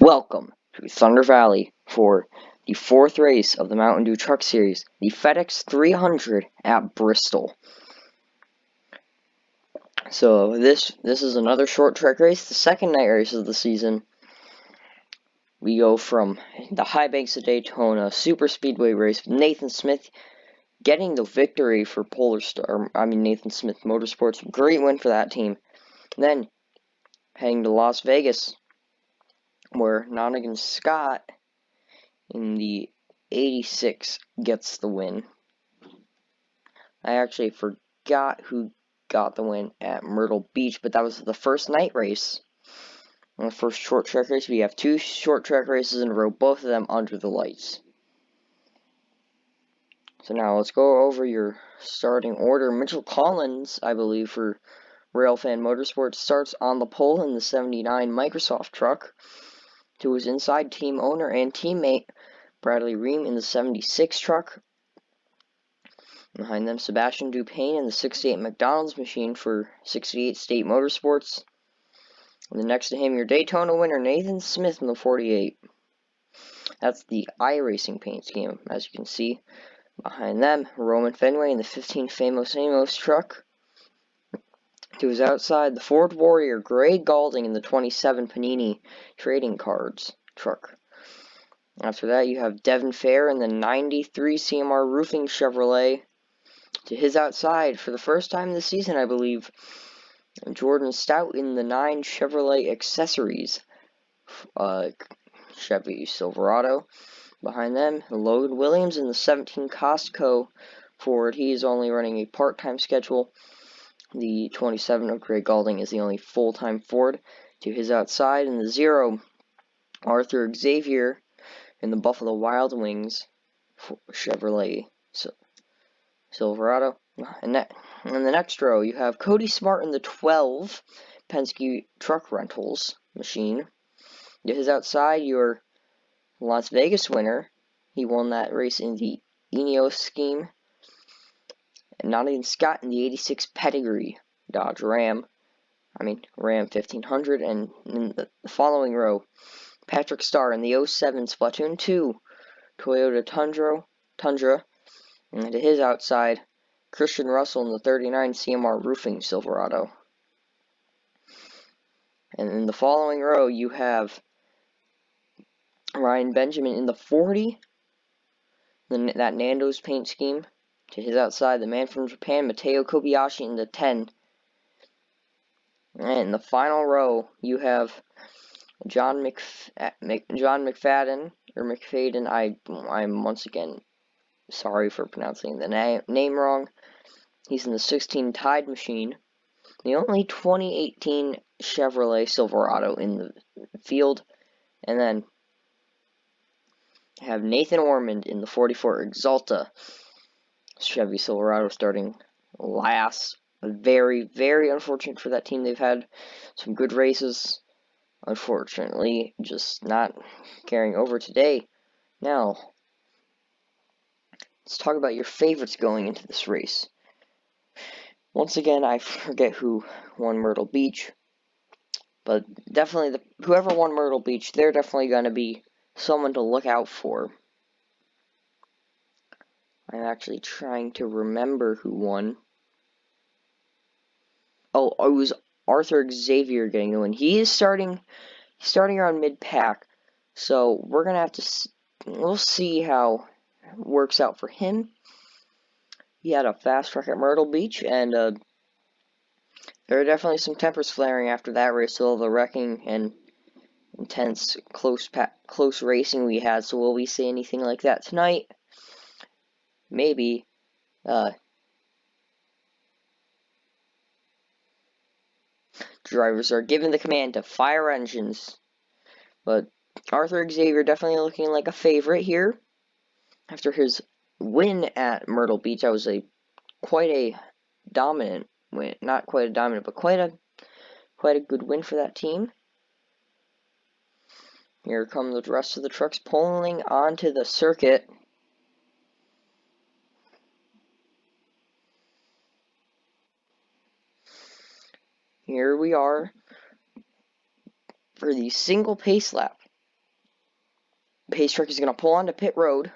Welcome to Thunder Valley for the fourth race of the Mountain Dew Truck Series, the FedEx 300 at Bristol. So this is another short track race, the second night race of the season. We go from the high banks of Daytona super speedway race with Nathan Smith getting the victory for Nathan Smith Motorsports. Great win for that team. Then heading to Las Vegas, where Nonigan Scott in the 86 gets the win. I actually forgot who got the win at Myrtle Beach, but that was the first night race. On the first short track race, we have two short track races in a row, both of them under the lights. So now let's go over your starting order. Mitchell Collins, I believe, for Railfan Motorsports, starts on the pole in the 79 Microsoft truck to his inside team owner and teammate Bradley Ream in the 76 truck. Behind them, Sebastian Dupain in the 68 McDonald's machine for 68 State Motorsports. And then next to him, your Daytona winner, Nathan Smith in the 48. That's the iRacing paint scheme, as you can see. Behind them, Roman Fenway in the 15 Famous Amos truck. To his outside, the Ford Warrior, Greg Galding in the 27 Panini Trading Cards truck. After that, you have Devin Fair in the 93 CMR Roofing Chevrolet. To his outside, for the first time this season, I believe, Jordan Stout in the 9 Chevrolet Accessories Chevy Silverado. Behind them, Logan Williams in the 17 Costco Ford. He is only running a part-time schedule. The 27 of Greg Galding is the only full-time Ford. To his outside, in the 0, Arthur Xavier in the Buffalo Wild Wings Chevrolet Silverado. And in the next row, you have Cody Smart in the 12 Penske Truck Rentals machine. To his outside, your Las Vegas winner. He won that race in the Ineos scheme. And Nonigan Scott in the 86 Pedigree Dodge Ram 1500. And in the following row, Patrick Starr in the 07 Splatoon 2 Toyota Tundra. And to his outside, Christian Russell in the 39 CMR Roofing Silverado. And in the following row, you have Ryan Benjamin in the 40, that Nando's paint scheme. To his outside, the man from Japan, Mateo Kobayashi in the 10. And in the final row, you have John McFadden. I'm once again sorry for pronouncing the name wrong. He's in the 16 Tide machine. The only 2018 Chevrolet Silverado in the field. And then have Nathan Ormond in the 44 Exalta Chevy Silverado starting last. Very, very unfortunate for that team. They've had some good races. Unfortunately, just not carrying over today. Now, let's talk about your favorites going into this race. Once again, I forget who won Myrtle Beach. But definitely, whoever won Myrtle Beach, they're definitely going to be someone to look out for. I'm actually trying to remember who won. Oh, it was Arthur Xavier getting the win. He is starting around mid-pack. So we're going to have to, we'll see how it works out for him. He had a fast track at Myrtle Beach, and there are definitely some tempers flaring after that race, all the wrecking and intense close racing we had. So will we see anything like that tonight? Maybe. Drivers are given the command to fire engines. But Arthur Xavier definitely looking like a favorite here. After his win at Myrtle Beach, that was quite a dominant win. Not quite a dominant, but quite a good win for that team. Here come the rest of the trucks pulling onto the circuit. Here we are for the single pace lap Pace truck is going to pull onto pit road.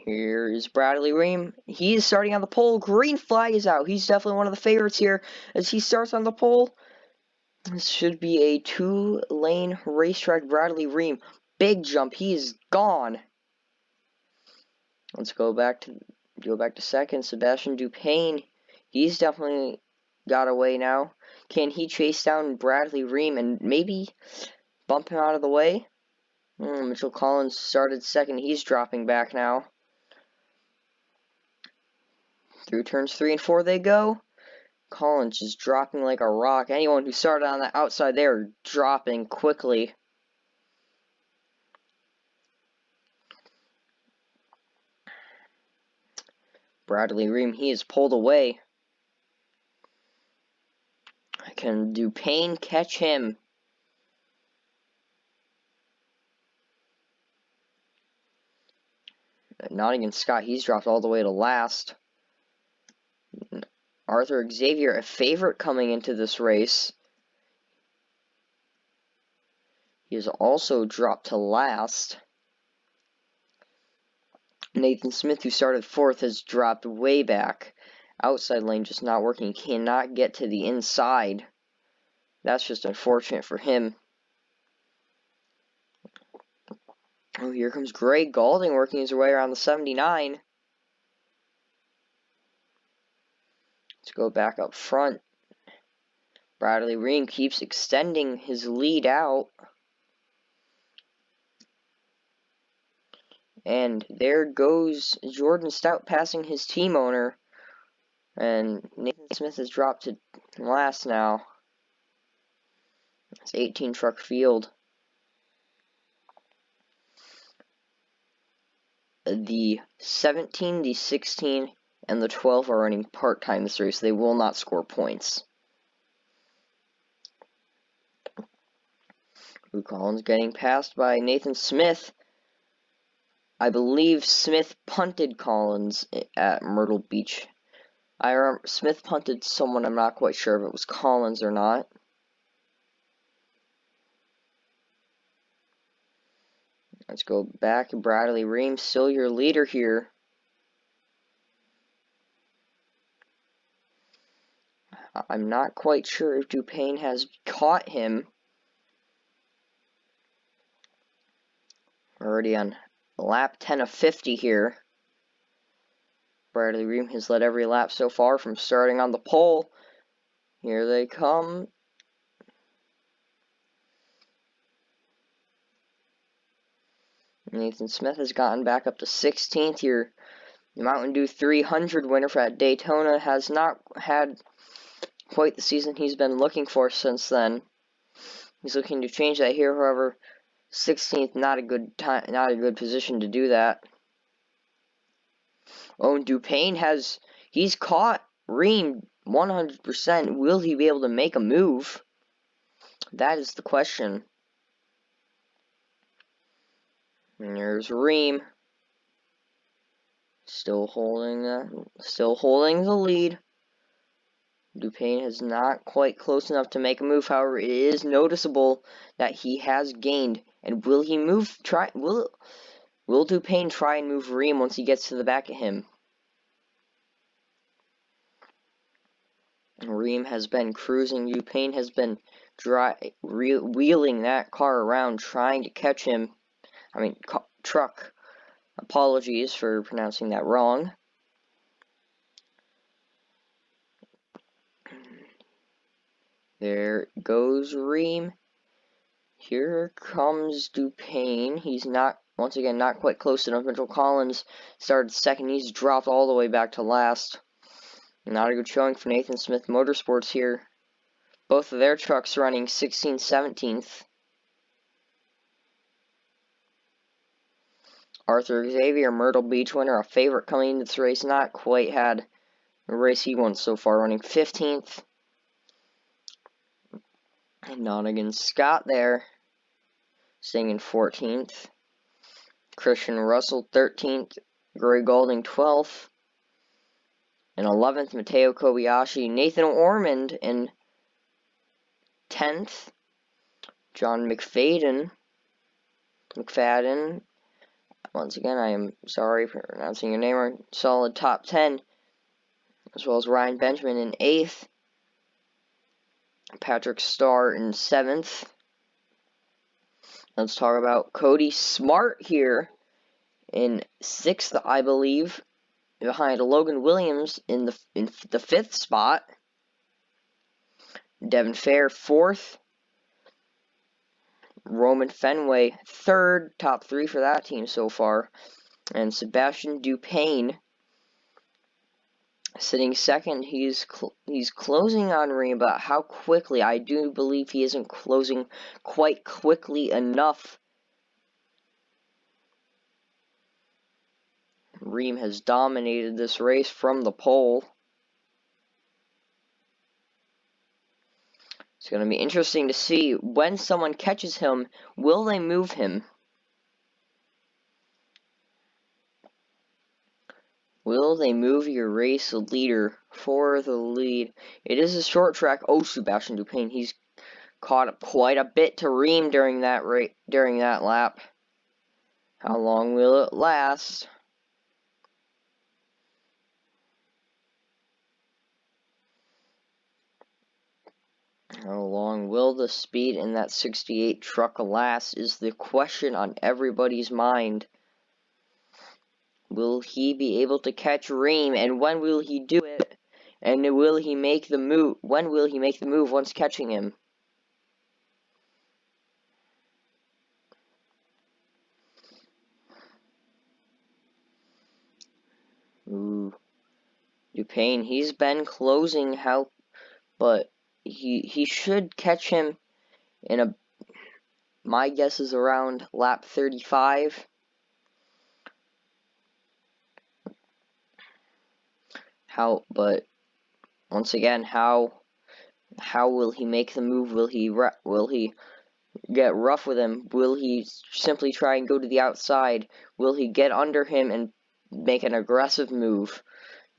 Here is Bradley Ream. He is starting on the pole. Green flag is out. He's definitely one of the favorites here as he starts on the pole. This should be a 2-lane racetrack. Bradley Ream, big jump. He is gone. Let's go back to second. Sebastian Dupain. He's definitely got away now. Can he chase down Bradley Ream and maybe bump him out of the way? Mitchell Collins started second. He's dropping back now. Through turns 3 and 4 they go. Collins is dropping like a rock. Anyone who started on the outside there dropping quickly. Bradley Ream, he is pulled away. Can Dupain catch him? Nottingham Scott, he's dropped all the way to last. Arthur Xavier, a favorite coming into this race. He has also dropped to last. Nathan Smith, who started 4th, has dropped way back. Outside lane just not working. He cannot get to the inside. That's just unfortunate for him. Oh, here comes Greg Galding working his way around the 79. Let's go back up front. Bradley Ream keeps extending his lead out. And there goes Jordan Stout passing his team owner. And Nathan Smith has dropped to last now. It's 18 truck field. The 17, the 16, and the 12 are running part-time this race. They will not score points. Luke Collins getting passed by Nathan Smith. I believe Smith punted Collins at Myrtle Beach. I remember Smith punted someone. I'm not quite sure if it was Collins or not. Let's go back. Bradley Ream, still your leader here. I'm not quite sure if Dupain has caught him. We're already on lap 10 of 50 here. Bradley Ream has led every lap so far from starting on the pole. Here they come. Nathan Smith has gotten back up to 16th here. The Mountain Dew 300 winner at Daytona has not had quite the season he's been looking for since then. He's looking to change that here, however, 16th, not a good time, not a good position to do that. Oh, and Dupain he's caught Ream 100%. Will he be able to make a move? That is the question. And there's Ream. Still holding the lead. Dupain is not quite close enough to make a move. However, it is noticeable that he has gained. And will he move? Will Dupain try and move Ream once he gets to the back of him? Ream has been cruising. Dupain has been wheeling that car around, trying to catch him. Truck. Apologies for pronouncing that wrong. There goes Ream. Here comes Dupain. He's once again not quite close enough. Mitchell Collins started second. He's dropped all the way back to last. Not a good showing for Nathan Smith Motorsports here. Both of their trucks running 16th, 17th. Arthur Xavier, Myrtle Beach winner, a favorite coming into this race. Not quite had a race he won so far, running 15th. And Nottingham Scott there, staying in 14th. Christian Russell, 13th. Greg Galding, 12th. In 11th, Mateo Kobayashi. Nathan Ormond in 10th. John McFadden. Once again, I am sorry for pronouncing your name wrong. Solid top 10. As well as Ryan Benjamin in 8th. Patrick Starr in 7th. Let's talk about Cody Smart here in 6th, I believe, behind Logan Williams in the 5th spot. Devin Fair 4th. Roman Fenway 3rd, top 3 for that team so far. And Sebastian Dupain sitting 2nd. He's closing on Ream, but how quickly? I do believe he isn't closing quite quickly enough. Ream has dominated this race from the pole. It's going to be interesting to see when someone catches him, will they move him? Will they move your race leader for the lead? It is a short track. Oh, Sebastian Dupain, he's caught up quite a bit to Ream during that lap. How long will it last? How long will the speed in that 68 truck last is the question on everybody's mind. Will he be able to catch Ream, and when will he do it? And will he make the move? When will he make the move once catching him? Ooh. Dupain, he's been closing but he should catch him in my guess is around lap 35. But once again, how will he make the move? Will he get rough with him? Will he simply try and go to the outside? Will he get under him and make an aggressive move?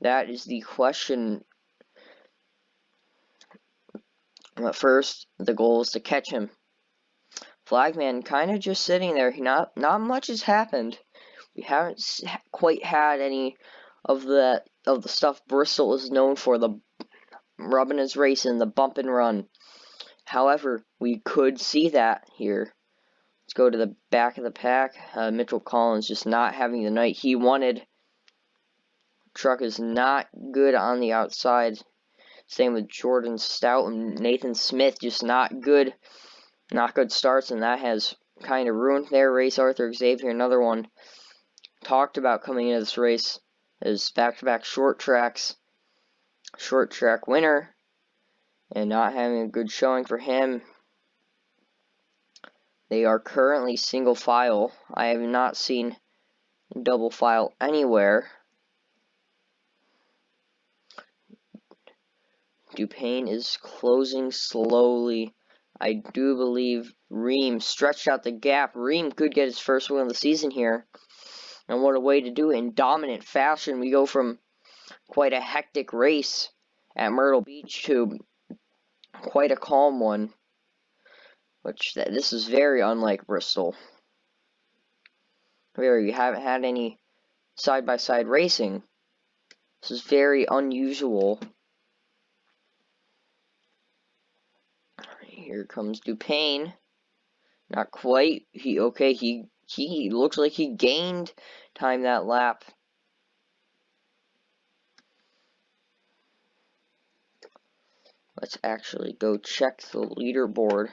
That is the question. But first, the goal is to catch him. Flagman kind of just sitting there. Not much has happened. We haven't quite had any of the stuff Bristol is known for, the rubbing his race and the bump and run. However, we could see that here. Let's go to the back of the pack. Mitchell Collins just not having the night he wanted. Truck is not good on the outside. Same with Jordan Stout and Nathan Smith, just not good starts, and that has kind of ruined their race. Arthur Xavier, another one talked about coming into this race, is back-to-back short track winner, and not having a good showing for him. They are currently single file. I have not seen double file anywhere. Dupain is closing slowly. I do believe Ream stretched out the gap. Ream could get his first win of the season here. And what a way to do it in dominant fashion. We go from quite a hectic race at Myrtle Beach to quite a calm one. This is very unlike Bristol. We haven't had any side-by-side racing. This is very unusual. Here comes Dupain. Not quite. He looks like he gained time that lap. Let's actually go check the leaderboard.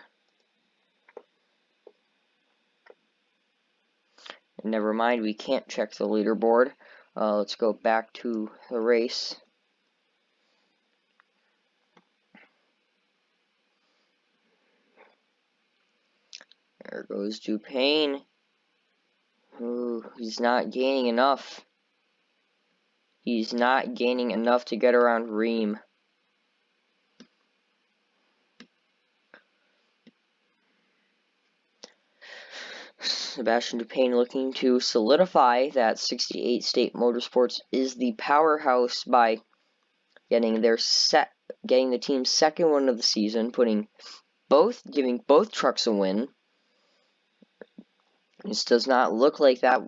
And never mind, we can't check the leaderboard. Let's go back to the race. There goes Dupain. Ooh, he's not gaining enough. He's not gaining enough to get around Ream. Sebastian Dupain looking to solidify that 68 State Motorsports is the powerhouse by getting the team's second win of the season, putting giving both trucks a win. This does not look like that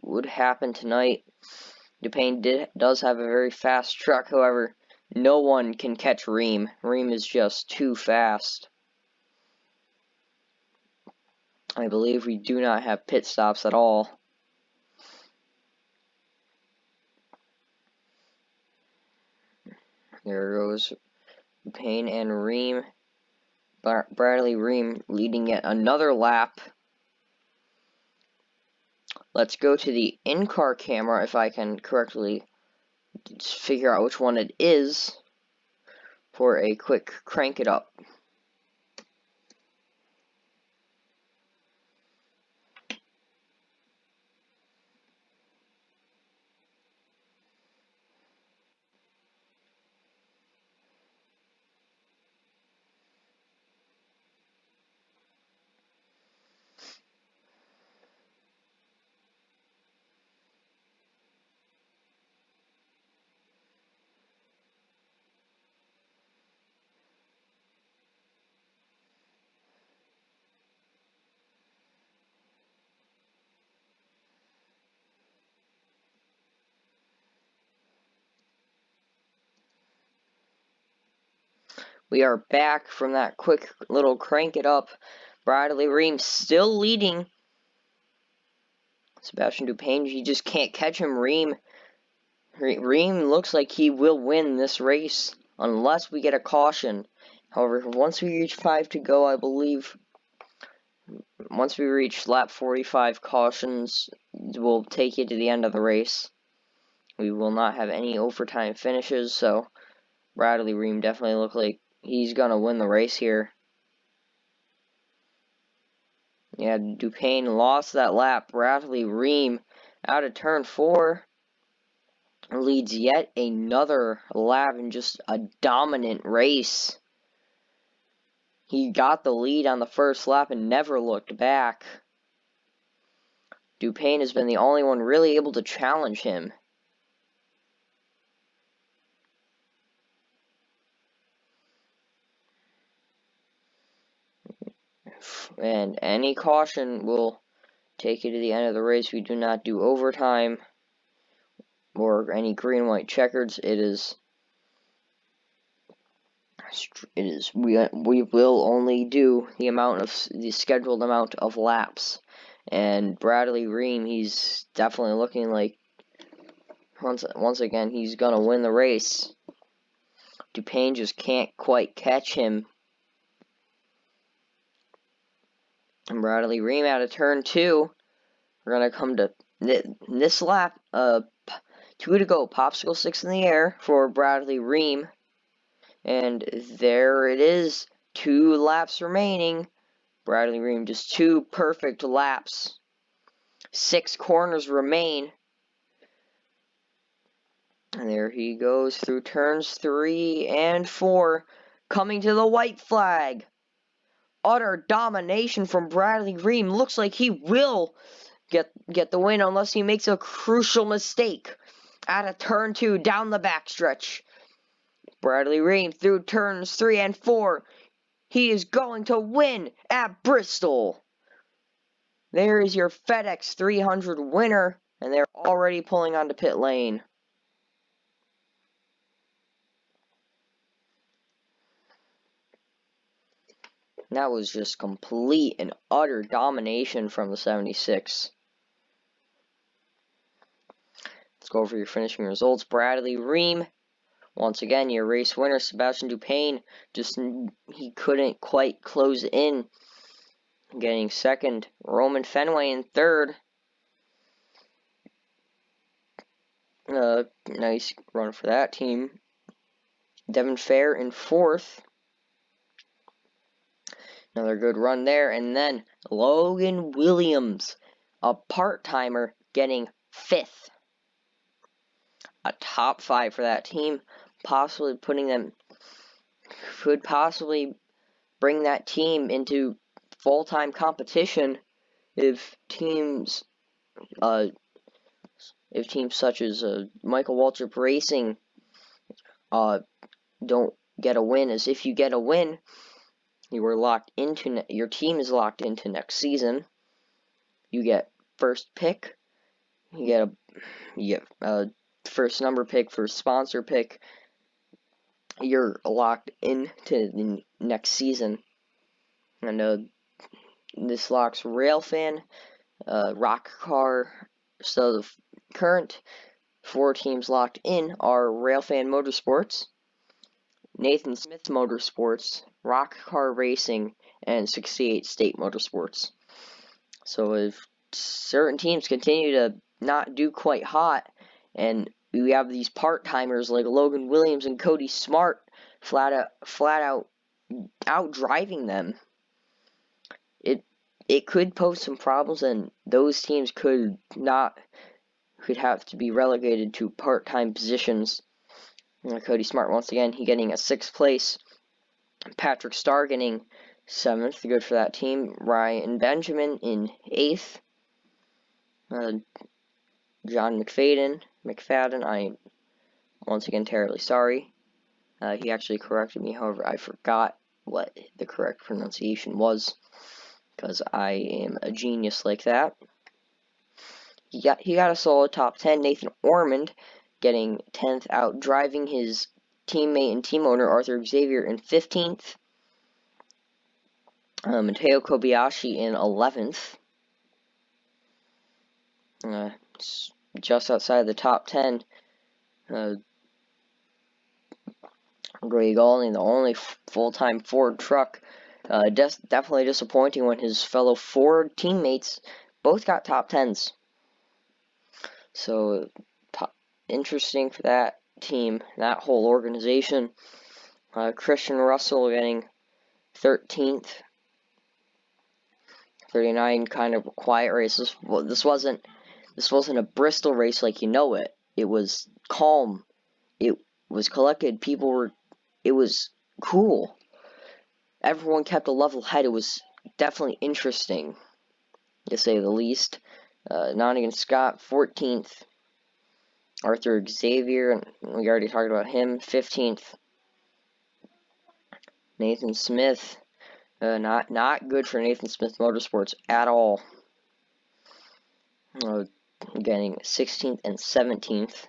would happen tonight. Dupain does have a very fast truck, however, no one can catch Ream. Ream is just too fast. I believe we do not have pit stops at all. There goes Dupain and Ream. Bradley Ream leading yet another lap. Let's go to the in-car camera if I can correctly figure out which one it is for a quick crank it up. We are back from that quick little crank it up. Bradley Ream still leading. Sebastian Dupain, he just can't catch him. Ream looks like he will win this race unless we get a caution. However, once we reach 5 to go, I believe, once we reach lap 45, cautions will take you to the end of the race. We will not have any overtime finishes, so Bradley Ream definitely looks like he's going to win the race here. Yeah, Dupain lost that lap. Bradley Ream out of turn 4 leads yet another lap in just a dominant race. He got the lead on the first lap and never looked back. Dupain has been the only one really able to challenge him. And any caution will take you to the end of the race. We do not do overtime or any green-white checkers. We will only do the scheduled amount of laps. And Bradley Ream, he's definitely looking like once again he's gonna win the race. Dupain just can't quite catch him. And Bradley Ream out of turn 2. We're gonna come to this lap. 2 to go. Popsicle sticks in the air for Bradley Ream. And there it is. 2 laps remaining. Bradley Ream just 2 perfect laps. 6 corners remain. And there he goes through turns 3 and 4. Coming to the white flag. Utter domination from Bradley Ream. Looks like he will get the win unless he makes a crucial mistake. Out of turn 2, down the backstretch. Bradley Ream through turns 3 and 4. He is going to win at Bristol. There is your FedEx 300 winner, and they're already pulling onto pit lane. That was just complete and utter domination from the 76. Let's go over your finishing results. Bradley Ream, once again, your race winner. Sebastian Dupain, he couldn't quite close in. Getting second. Roman Fenway in third. Nice run for that team. Devin Fair in fourth. Another good run there. And then Logan Williams, a part-timer, getting fifth. A top 5 for that team. Could possibly bring that team into full-time competition if teams such as Michael Waltrip Racing don't get a win. As if you get a win, your team is locked into next season. You get first pick. You get a first number pick, first sponsor pick. You're locked into the next season. And this locks Railfan, Rock Car. So the current 4 teams locked in are Railfan Motorsports, Nathan Smith Motorsports, Rock Car Racing, and 68 State Motorsports. So if certain teams continue to not do quite hot, and we have these part-timers like Logan Williams and Cody Smart flat out out-driving them, it could pose some problems, and those teams could have to be relegated to part-time positions. Cody Smart, once again, he getting a 6th place. Patrick Starr getting 7th, good for that team. Ryan Benjamin in 8th. John McFadden, I am once again terribly sorry. He actually corrected me, however, I forgot what the correct pronunciation was, because I am a genius like that. He got a solid top 10. Nathan Ormond getting 10th, out driving his teammate and team owner Arthur Xavier in 15th. Mateo Kobayashi in 11th. Just outside the top 10. Greg Gallney, the only full-time Ford truck. Definitely disappointing when his fellow Ford teammates both got top 10s. So, interesting for that team, that whole organization. Christian Russell getting 13th. 39, kind of a quiet race. This wasn't a Bristol race like you know it. It was calm. It was collected. It was cool. Everyone kept a level head. It was definitely interesting, to say the least. Nottingham Scott, 14th. Arthur Xavier, we already talked about him, 15th. Nathan Smith, not good for Nathan Smith Motorsports at all. Getting 16th and 17th.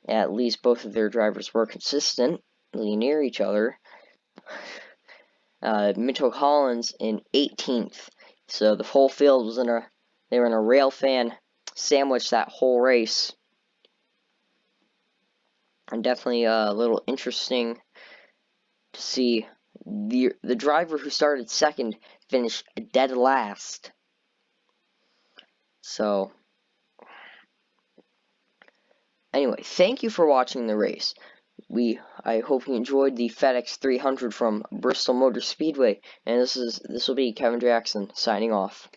At least both of their drivers were consistently near each other. Mitchell Collins in 18th. So the whole field was they were in a Railfan sandwich that whole race. And definitely a little interesting to see the driver who started second finish dead last. So, anyway, thank you for watching the race. I hope you enjoyed the FedEx 300 from Bristol Motor Speedway, and this will be Kevin Jackson signing off.